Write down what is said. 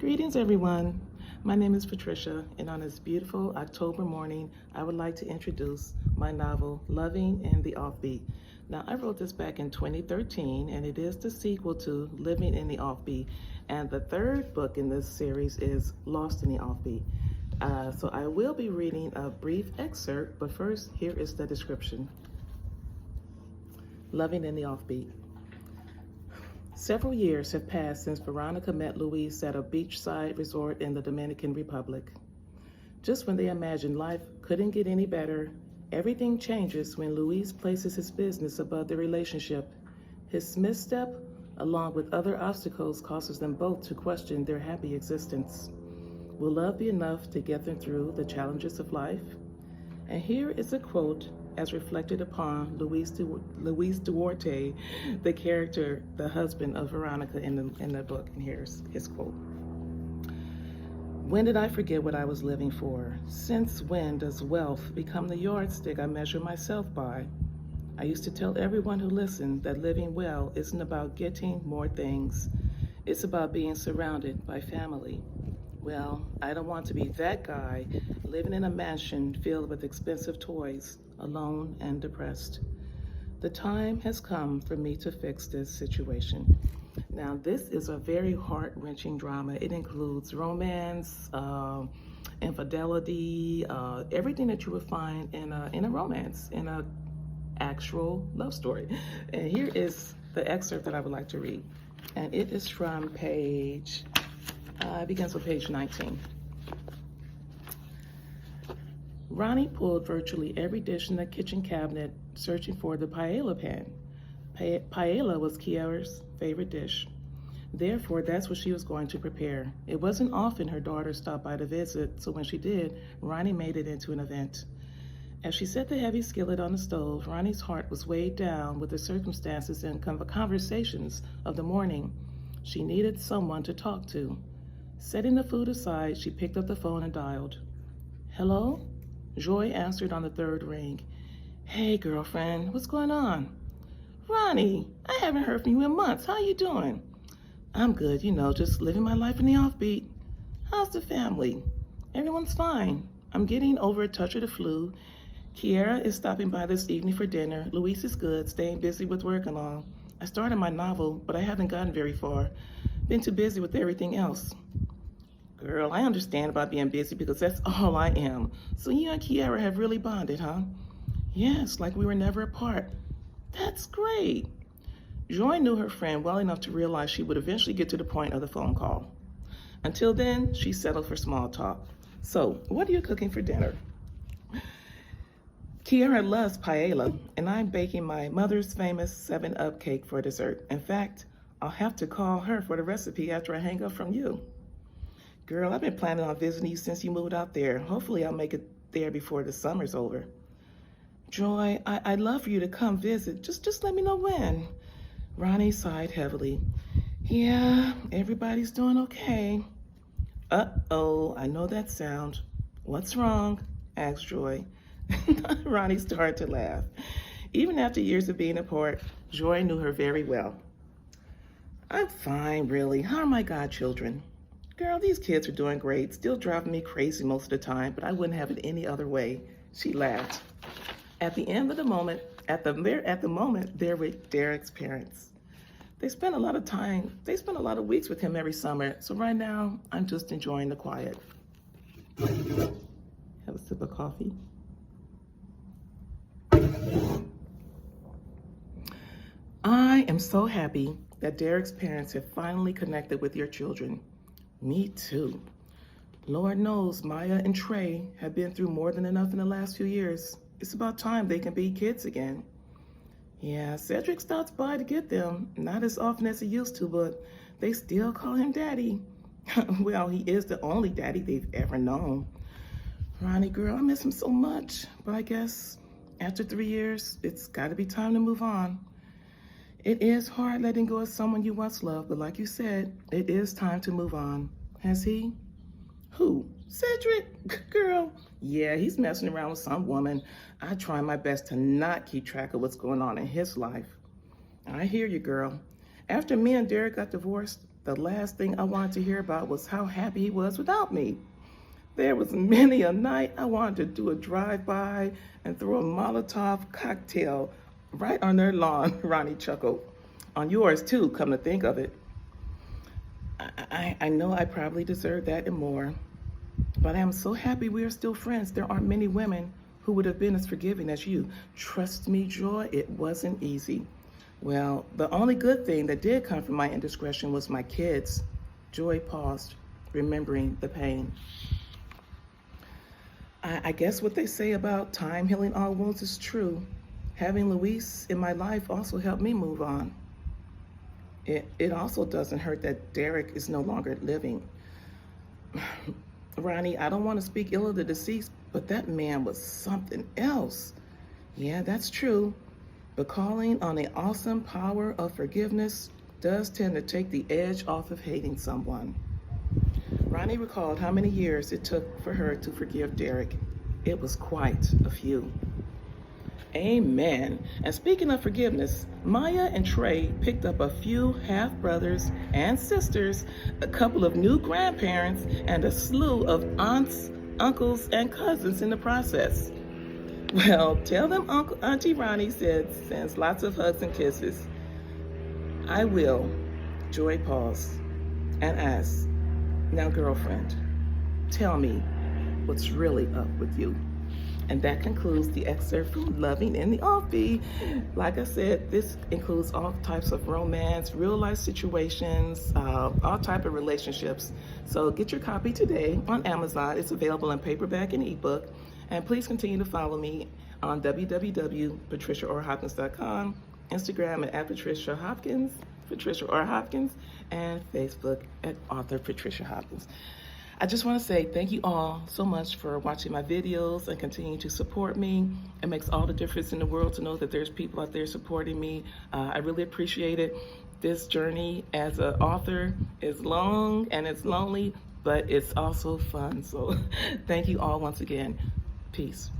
Greetings, everyone. My name is Patricia, and on this beautiful October morning, I would like to introduce my novel, Loving in the Offbeat. Now, I wrote this back in 2013, and it is the sequel to Living in the Offbeat. And the third book in this series is Lost in the Offbeat. So I will be reading a brief excerpt, but first, here is the description. Loving in the Offbeat. Several years have passed since Veronica met Luis at a beachside resort in the Dominican Republic. Just when they imagined life couldn't get any better, everything changes when Luis places his business above the relationship. His misstep, along with other obstacles, causes them both to question their happy existence. Will love be enough to get them through the challenges of life? And here is a quote as reflected upon Luis Duarte, the character, the husband of Veronica in the book. And here's his quote. When did I forget what I was living for? Since when does wealth become the yardstick I measure myself by? I used to tell everyone who listened that living well isn't about getting more things. It's about being surrounded by family. Well, I don't want to be that guy living in a mansion filled with expensive toys, alone and depressed. The time has come for me to fix this situation. Now, this is a very heart-wrenching drama. It includes romance, infidelity, everything that you would find in a romance, in an actual love story. And here is the excerpt that I would like to read. And it is from page, it begins with page 19. Ronnie pulled virtually every dish in the kitchen cabinet, searching for the paella pan. Paella was Kiara's favorite dish. Therefore, that's what she was going to prepare. It wasn't often her daughter stopped by to visit, so when she did, Ronnie made it into an event. As she set the heavy skillet on the stove, Ronnie's heart was weighed down with the circumstances and conversations of the morning. She needed someone to talk to. Setting the food aside, she picked up the phone and dialed. Hello? Joy answered on the third ring. Hey, girlfriend, what's going on? Ronnie, I haven't heard from you in months. How you doing? I'm good, just living my life in the offbeat. How's the family? Everyone's fine. I'm getting over a touch of the flu. Kiara is stopping by this evening for dinner. Luis is good, staying busy with work and all. I started my novel, but I haven't gotten very far. Been too busy with everything else. Girl, I understand about being busy because that's all I am. So you and Kiara have really bonded, huh? Yes, like we were never apart. That's great. Joy knew her friend well enough to realize she would eventually get to the point of the phone call. Until then, she settled for small talk. So, what are you cooking for dinner? Kiara loves paella, and I'm baking my mother's famous 7-Up cake for dessert. In fact, I'll have to call her for the recipe after I hang up from you. Girl, I've been planning on visiting you since you moved out there. Hopefully I'll make it there before the summer's over. Joy, I'd love for you to come visit. Just let me know when. Ronnie sighed heavily. Yeah, everybody's doing okay. Uh-oh, I know that sound. What's wrong? Asked Joy. Ronnie started to laugh. Even after years of being apart, Joy knew her very well. I'm fine, really. How are my godchildren? Girl, these kids are doing great, still driving me crazy most of the time, but I wouldn't have it any other way. She laughed. At the moment, they're with Derek's parents. They spend a lot of weeks with him every summer, so right now, I'm just enjoying the quiet. Have a sip of coffee. I am so happy that Derek's parents have finally connected with your children. Me too. Lord knows Maya and Trey have been through more than enough in the last few years. It's about time they can be kids again. Yeah, Cedric stops by to get them. Not as often as he used to, but they still call him daddy. Well, he is the only daddy they've ever known. Ronnie, girl, I miss him so much. But I guess after 3 years, it's got to be time to move on. It is hard letting go of someone you once loved, but like you said, it is time to move on. Has he? Who? Cedric? Girl, yeah, he's messing around with some woman. I try my best to not keep track of what's going on in his life. I hear you, girl. After me and Derek got divorced, The last thing I wanted to hear about was how happy he was without me. There was many a night I wanted to do a drive-by and throw a Molotov cocktail right on their lawn, Ronnie chuckled. On yours too, come to think of it. I know I probably deserve that and more, but I am so happy we are still friends. There aren't many women who would have been as forgiving as you. Trust me, Joy, it wasn't easy. Well, the only good thing that did come from my indiscretion was my kids. Joy paused, remembering the pain. I guess what they say about time healing all wounds is true. Having Luis in my life also helped me move on. It also doesn't hurt that Derek is no longer living. Ronnie, I don't want to speak ill of the deceased, but that man was something else. Yeah, that's true. But calling on the awesome power of forgiveness does tend to take the edge off of hating someone. Ronnie recalled how many years it took for her to forgive Derek. It was quite a few. Amen. And speaking of forgiveness, Maya and Trey picked up a few half-brothers and sisters, a couple of new grandparents, and a slew of aunts, uncles, and cousins in the process. Well, tell them Auntie Ronnie sends lots of hugs and kisses. I will. Joy paused and asked, now girlfriend, tell me what's really up with you. And that concludes the excerpt from Loving in the Offbeat. Like I said, this includes all types of romance, real life situations, all type of relationships. So get your copy today on Amazon. It's available in paperback and ebook. And please continue to follow me on www.patriciaorhopkins.com, Instagram at Patricia Hopkins, Patricia R. Hopkins, and Facebook at author Patricia Hopkins. I just want to say thank you all so much for watching my videos and continuing to support me. It makes all the difference in the world to know that there's people out there supporting me. I really appreciate it. This journey as an author is long and it's lonely, but it's also fun. So thank you all once again. Peace.